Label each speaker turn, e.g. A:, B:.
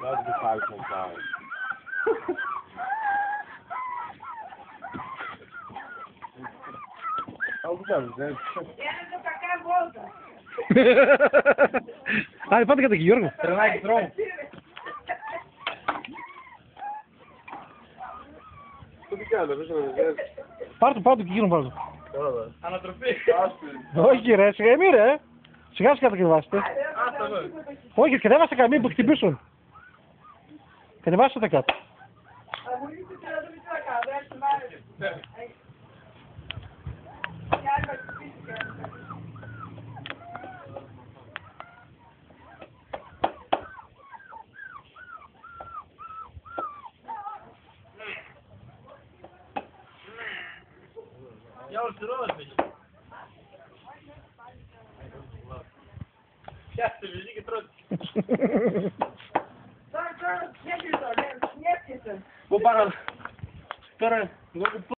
A: Laat de vuist ontvouwen. Oh, dat is
B: Hadi patikadaki Jürgen.
A: Trănai drum. Τι κάνω, δεν ξέρω.
B: Πάρ' το κύριο μου.
A: Ανατροπή.
B: Όχι ρε, σιγά μη ρε. Σιγά σιγά κατεβάστε. Όχι, κατεβάστε καμία που χτυπήσουν. Κατεβάστε τα κάτω.
A: Я уже родный. Сейчас ты великий труд. Bu bana. Τώρα,